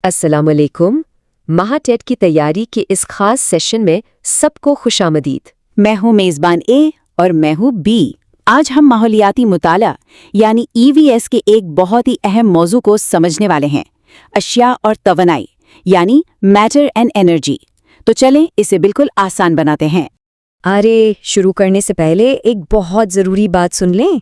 अस्सलाम वालेकुम। महाटेट की तैयारी के इस खास सेशन में सबको खुशामदीद। मैं हूँ मेज़बान ए और मैं हूँ बी। आज हम माहौलियाती मुताला यानी ईवीएस के एक बहुत ही अहम मौजू को समझने वाले हैं, अशिया और तवानाई यानी मैटर एंड एनर्जी। तो चलें इसे बिल्कुल आसान बनाते हैं। अरे, शुरू करने से पहले एक बहुत ज़रूरी बात सुन लें।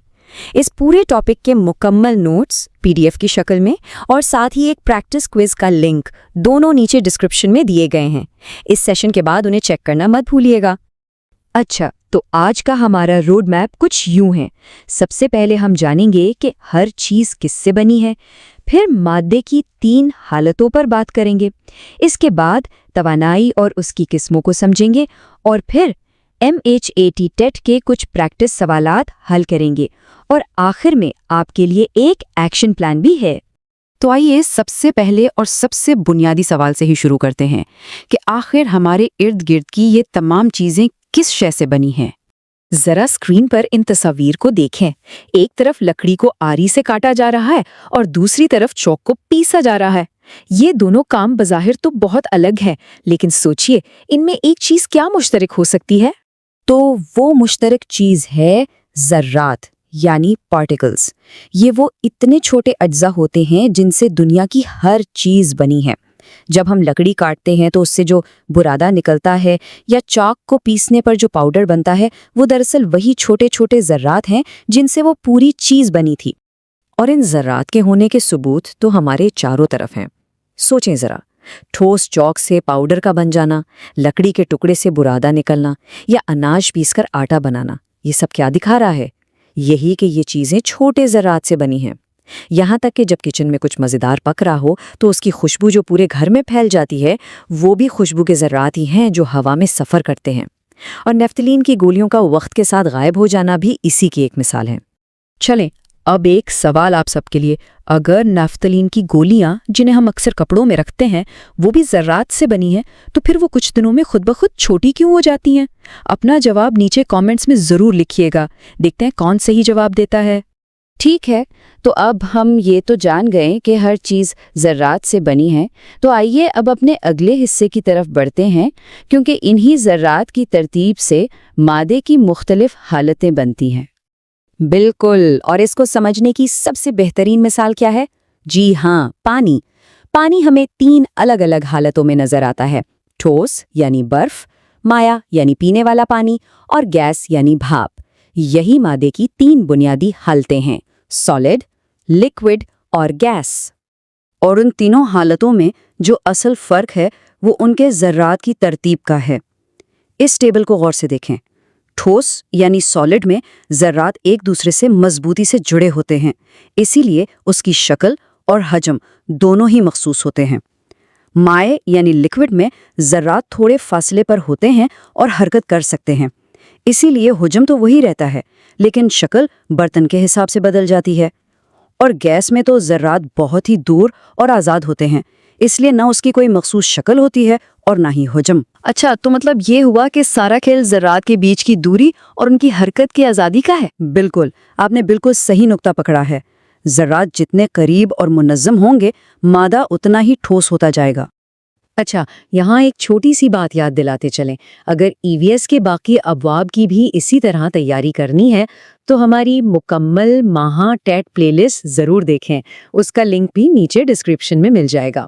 इस पूरे टॉपिक के मुकम्मल नोट्स पीडीएफ की शक्ल में और साथ ही एक प्रैक्टिस क्विज का लिंक दोनों नीचे डिस्क्रिप्शन में दिए गए हैं। इस सेशन के बाद उन्हें चेक करना मत भूलिएगा। अच्छा, तो आज का हमारा रोड मैप कुछ यूं है। सबसे पहले हम जानेंगे कि हर चीज़ किससे बनी है, फिर मादे की 3 हालतों पर बात करेंगे। इसके बाद तवानाई और उसकी किस्मों को समझेंगे और फिर MHAT टेट के कुछ प्रैक्टिस सवालात हल करेंगे और आखिर में आपके लिए एक एक्शन प्लान भी है। तो आइए सबसे पहले और सबसे बुनियादी सवाल से ही शुरू करते हैं कि आखिर हमारे इर्द गिर्द की ये तमाम चीज़ें किस शय से बनी हैं। ज़रा स्क्रीन पर इन तस्वीर को देखें। एक तरफ लकड़ी को आरी से काटा जा रहा है और दूसरी तरफ चौक को पीसा जा रहा है। ये दोनों काम बज़ाहिर तो बहुत अलग है, लेकिन सोचिए इनमें एक चीज़ क्या मुश्तरक हो सकती है। तो वो मुश्तरक चीज़ है ज़र्रात यानी पार्टिकल्स। ये वो इतने छोटे अज्जा होते हैं जिनसे दुनिया की हर चीज़ बनी है। जब हम लकड़ी काटते हैं तो उससे जो बुरादा निकलता है या चाक को पीसने पर जो पाउडर बनता है, वो दरअसल वही छोटे छोटे ज़र्रात हैं जिनसे वो पूरी चीज़ बनी थी। और इन ज़र्रात के होने के सबूत तो हमारे चारों तरफ हैं। सोचें ज़रा, ठोस चौक से पाउडर का बन जाना, लकड़ी के टुकड़े से बुरादा निकलना या अनाज पीसकर आटा बनाना, ये सब क्या दिखा रहा है? यही कि ये चीज़ें छोटे ज़रात से बनी हैं। यहाँ तक कि जब किचन में कुछ मज़ेदार पक रहा हो तो उसकी खुशबू जो पूरे घर में फैल जाती है, वो भी खुशबू के ज़रात ही हैं जो हवा में सफ़र करते हैं। और नेफ्थलीन की गोलियों का वक्त के साथ गायब हो जाना भी इसी की एक मिसाल है। चलें, अब एक सवाल आप सबके लिए। अगर नेफ्थलीन की गोलियां, जिन्हें हम अक्सर कपड़ों में रखते हैं, वो भी ज़र्रात से बनी हैं, तो फिर वो कुछ दिनों में खुद ब खुद छोटी क्यों हो जाती हैं? अपना जवाब नीचे कमेंट्स में ज़रूर लिखिएगा। देखते हैं कौन सही जवाब देता है। ठीक है, तो अब हम ये तो जान गए कि हर चीज़ ज़र्रात से बनी है। तो आइए अब अपने अगले हिस्से की तरफ बढ़ते हैं, क्योंकि इन्हीं ज़र्रात की तरतीब से मादे की मुख्तलिफ हालतें बनती हैं। बिल्कुल, और इसको समझने की सबसे बेहतरीन मिसाल क्या है? जी हाँ, पानी। पानी हमें 3 अलग अलग हालतों में नजर आता है। ठोस यानी बर्फ, माया यानी पीने वाला पानी और गैस यानी भाप। यही मादे की 3 बुनियादी हालतें हैं, सॉलिड, लिक्विड और गैस। और उन तीनों हालतों में जो असल फ़र्क है वो उनके ज़र्रात की तरतीब का है। इस टेबल को गौर से देखें। ठोस यानी सॉलिड में ज़र्रात एक दूसरे से मजबूती से जुड़े होते हैं, इसीलिए उसकी शक्ल और हजम दोनों ही मखसूस होते हैं। माए यानी लिक्विड में ज़र्रात थोड़े फासले पर होते हैं और हरकत कर सकते हैं, इसीलिए हुजम तो वही रहता है, लेकिन शक्ल बर्तन के हिसाब से बदल जाती है। और गैस में तो ज़र्रात बहुत ही दूर और आज़ाद होते हैं, इसलिए ना उसकी कोई मखसूस शक्ल होती है और ना ही हुजम। अच्छा, तो मतलब ये हुआ कि सारा खेल ज़र्रात के बीच की दूरी और उनकी हरकत की आज़ादी का है। बिल्कुल, आपने बिल्कुल सही नुक्ता पकड़ा है। ज़र्रात जितने करीब और मुनज़्ज़म होंगे, मादा उतना ही ठोस होता जाएगा। अच्छा, यहाँ एक छोटी सी बात याद दिलाते चलें। अगर ईवीएस के बाकी अबवाब की भी इसी तरह तैयारी करनी है तो हमारी मुकम्मल महाटेट प्लेलिस्ट ज़रूर देखें। उसका लिंक भी नीचे डिस्क्रिप्शन में मिल जाएगा।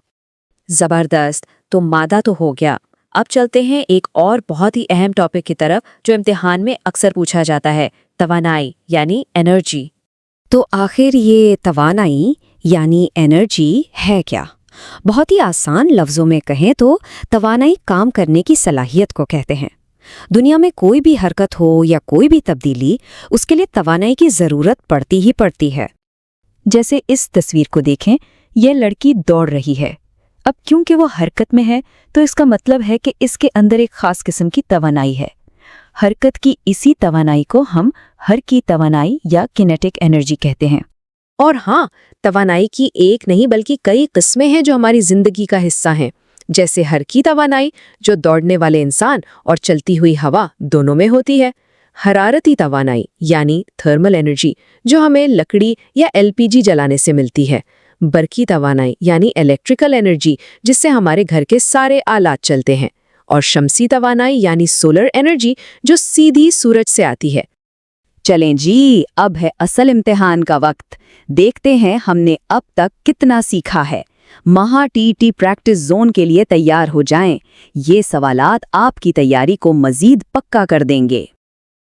ज़बरदस्त, तो मादा तो हो गया। अब चलते हैं एक और बहुत ही अहम टॉपिक की तरफ जो इम्तिहान में अक्सर पूछा जाता है, तवानाई यानी एनर्जी। तो आखिर ये तवानाई यानी एनर्जी है क्या? बहुत ही आसान लफ्ज़ों में कहें तो तवानाई काम करने की सलाहियत को कहते हैं। दुनिया में कोई भी हरकत हो या कोई भी तब्दीली, उसके लिए तवानाई की ज़रूरत पड़ती ही पड़ती है। जैसे इस तस्वीर को देखें, यह लड़की दौड़ रही है। अब क्योंकि वो हरकत में है तो इसका मतलब है कि इसके अंदर एक खास किस्म की तवानाई है। हरकत की इसी तवानाई को हम हर की तवानाई या किनेटिक एनर्जी कहते हैं। और हाँ, तवानाई की एक नहीं बल्कि कई किस्में हैं जो हमारी जिंदगी का हिस्सा हैं। जैसे हर की तवानाई जो दौड़ने वाले इंसान और चलती हुई हवा दोनों में होती है। हरारती तवानाई यानी थर्मल एनर्जी जो हमें लकड़ी या एलपीजी जलाने से मिलती है। برقی توانائی یعنی الیکٹریکل انرجی جس سے ہمارے گھر کے سارے آلات چلتے ہیں، اور شمسی توانائی یعنی سولر انرجی جو سیدھی سورج سے آتی ہے۔ چلیں جی، اب ہے اصل امتحان کا وقت۔ دیکھتے ہیں ہم نے اب تک کتنا سیکھا ہے۔ مہا ٹی پریکٹس زون کے لیے تیار ہو جائیں۔ یہ سوالات آپ کی تیاری کو مزید پکا کر دیں گے۔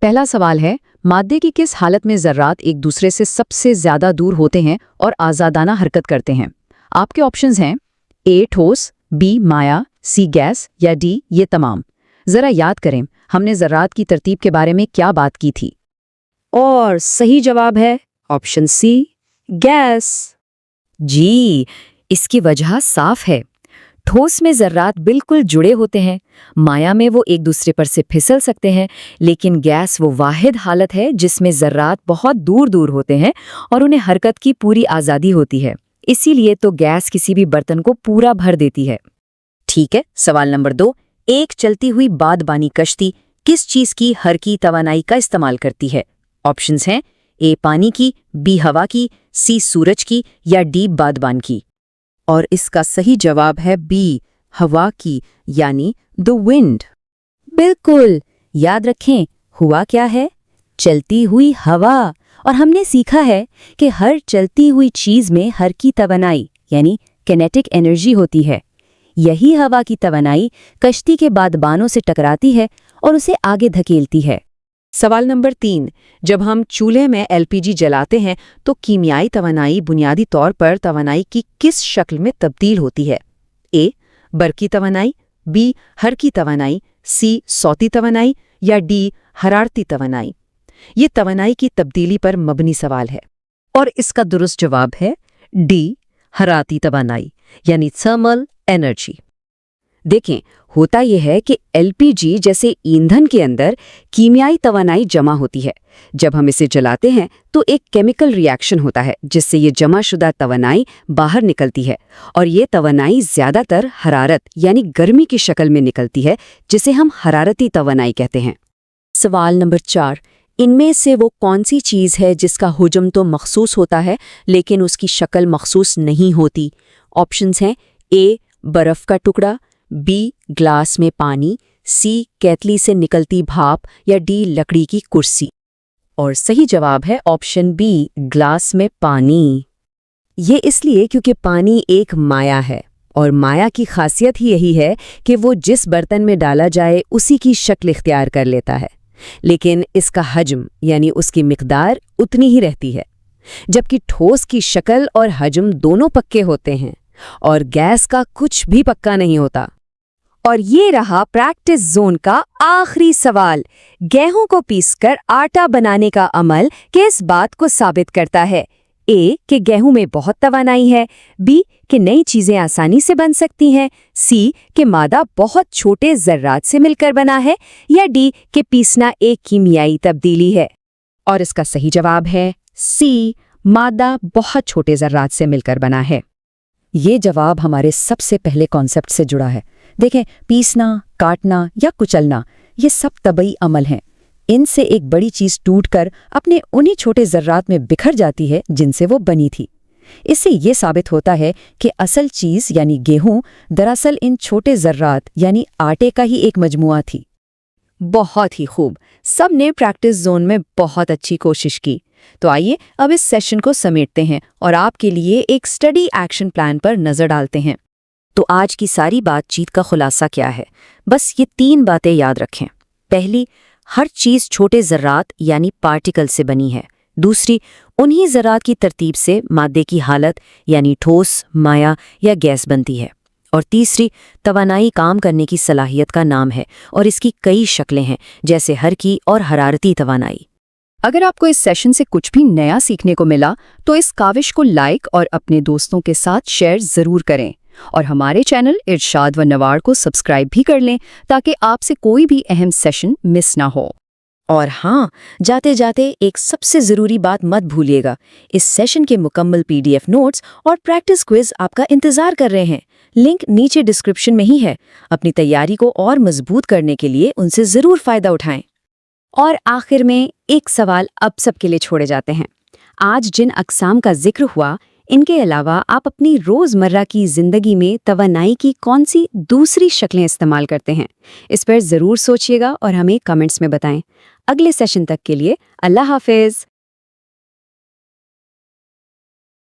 پہلا سوال ہے، مادے کی کس حالت میں ذرات ایک دوسرے سے سب سے زیادہ دور ہوتے ہیں اور آزادانہ حرکت کرتے ہیں؟ آپ کے آپشنز ہیں اے ٹھوس، بی مائع، سی گیس یا ڈی یہ تمام۔ ذرا یاد کریں ہم نے ذرات کی ترتیب کے بارے میں کیا بات کی تھی؟ اور صحیح جواب ہے آپشن سی، گیس۔ جی، اس کی وجہ صاف ہے۔ ٹھوس میں ذرات بالکل جڑے ہوتے ہیں، مائع میں وہ ایک دوسرے پر سے پھسل سکتے ہیں، لیکن گیس وہ واحد حالت ہے جس میں ذرات بہت دور دور ہوتے ہیں اور انہیں حرکت کی پوری آزادی ہوتی ہے۔ اسی لیے تو گیس کسی بھی برتن کو پورا بھر دیتی ہے۔ ٹھیک ہے، سوال نمبر 2، ایک چلتی ہوئی بادبانی کشتی کس چیز کی حرکی توانائی کا استعمال کرتی ہے؟ آپشنز ہیں اے پانی کی، بی ہوا کی، سی سورج کی یا ڈی بادبان کی۔ اور اس کا صحیح جواب ہے بی ہوا کی، یعنی the wind۔ بالکل، یاد رکھیں ہوا کیا ہے؟ چلتی ہوئی ہوا۔ اور ہم نے سیکھا ہے کہ ہر چلتی ہوئی چیز میں حرکی توانائی یعنی کینیٹک انرجی ہوتی ہے۔ یہی ہوا کی توانائی کشتی کے بادبانوں سے ٹکراتی ہے اور اسے آگے دھکیلتی ہے۔ سوال نمبر 3، جب ہم چولہے میں LPG جلاتے ہیں تو کیمیائی توانائی بنیادی طور پر توانائی کی کس شکل میں تبدیل ہوتی ہے؟ اے برقی توانائی، بی حرکی توانائی، سی صوتی توانائی یا ڈی حرارتی توانائی؟ یہ توانائی کی تبدیلی پر مبنی سوال ہے، اور اس کا درست جواب ہے ڈی حرارتی توانائی یعنی تھرمل انرجی۔ دیکھیں، ہوتا یہ ہے کہ LPG جیسے ایندھن کے اندر کیمیائی توانائی جمع ہوتی ہے۔ جب ہم اسے جلاتے ہیں تو ایک کیمیکل ری ایکشن ہوتا ہے جس سے یہ جمع شدہ توانائی باہر نکلتی ہے، اور یہ توانائی زیادہ تر حرارت یعنی گرمی کی شکل میں نکلتی ہے، جسے ہم حرارتی توانائی کہتے ہیں۔ سوال نمبر 4، ان میں سے وہ کون سی چیز ہے جس کا حجم تو مخصوص ہوتا ہے لیکن اس کی شکل مخصوص نہیں ہوتی؟ آپشنز ہیں اے برف کا ٹکڑا، بی گلاس میں پانی، سی کیتلی سے نکلتی بھاپ یا ڈی لکڑی کی کرسی۔ اور صحیح جواب ہے آپشن بی گلاس میں پانی۔ یہ اس لیے کیونکہ پانی ایک مائع ہے، اور مائع کی خاصیت ہی یہی ہے کہ وہ جس برتن میں ڈالا جائے اسی کی شکل اختیار کر لیتا ہے، لیکن اس کا حجم یعنی اس کی مقدار اتنی ہی رہتی ہے، جبکہ ٹھوس کی شکل اور حجم دونوں پکے ہوتے ہیں اور گیس کا کچھ بھی پکا نہیں ہوتا۔ اور یہ رہا پریکٹس زون کا آخری سوال۔ گیہوں کو پیس کر آٹا بنانے کا عمل کس بات کو ثابت کرتا ہے؟ اے کہ گیہوں میں بہت توانائی ہے، بی کہ نئی چیزیں آسانی سے بن سکتی ہیں، سی کہ مادہ بہت چھوٹے ذرات سے مل کر بنا ہے، یا ڈی کہ پیسنا ایک کیمیائی تبدیلی ہے؟ اور اس کا صحیح جواب ہے سی، مادہ بہت چھوٹے ذرات سے مل کر بنا ہے۔ یہ جواب ہمارے سب سے پہلے کانسیپٹ سے جڑا ہے۔ دیکھیں، پیسنا، کاٹنا یا کچلنا یہ سب طبعی عمل ہیں۔ ان سے ایک بڑی چیز ٹوٹ کر اپنے انہی چھوٹے ذرات میں بکھر جاتی ہے جن سے وہ بنی تھی۔ اس سے یہ ثابت ہوتا ہے کہ اصل چیز یعنی گیہوں دراصل ان چھوٹے ذرات یعنی آٹے کا ہی ایک مجموعہ تھی۔ بہت ہی خوب، سب نے پریکٹس زون میں بہت اچھی کوشش کی۔ تو آئیے اب اس سیشن کو سمیٹتے ہیں اور آپ کے لیے ایک اسٹڈی ایکشن پلان پر نظر ڈالتے ہیں۔ تو آج کی ساری بات چیت کا خلاصہ کیا ہے؟ بس یہ 3 باتیں یاد رکھیں۔ پہلی، ہر چیز چھوٹے ذرات یعنی پارٹیکل سے بنی ہے۔ دوسری، انہی ذرات کی ترتیب سے مادے کی حالت یعنی ٹھوس، مائع یا گیس بنتی ہے۔ اور تیسری، توانائی کام کرنے کی صلاحیت کا نام ہے اور اس کی کئی شکلیں ہیں، جیسے حرکی اور حرارتی توانائی۔ اگر آپ کو اس سیشن سے کچھ بھی نیا سیکھنے کو ملا تو اس کاوش کو لائک اور اپنے دوستوں کے ساتھ شیئر ضرور کریں، اور ہمارے چینل ارشاد و نوار کو سبسکرائب بھی کر لیں تاکہ آپ سے کوئی بھی اہم سیشن مس نہ ہو۔ اور ہاں، جاتے جاتے ایک سب سے ضروری بات مت بھولیے گا، اس سیشن کے مکمل PDF نوٹس اور پریکٹس کوئز آپ کا انتظار کر رہے ہیں۔ لنک نیچے ڈسکرپشن میں ہی ہے۔ اپنی تیاری کو اور مضبوط کرنے کے لیے ان سے ضرور فائدہ اٹھائیں۔ اور آخر میں ایک سوال اب سب کے لیے چھوڑے جاتے ہیں۔ آج جن اقسام کا ذکر ہوا، ان کے علاوہ آپ اپنی روزمرہ کی زندگی میں توانائی کی کون سی دوسری شکلیں استعمال کرتے ہیں؟ اس پر ضرور سوچیے گا اور ہمیں کمنٹس میں بتائیں۔ اگلے سیشن تک کے لیے اللہ حافظ۔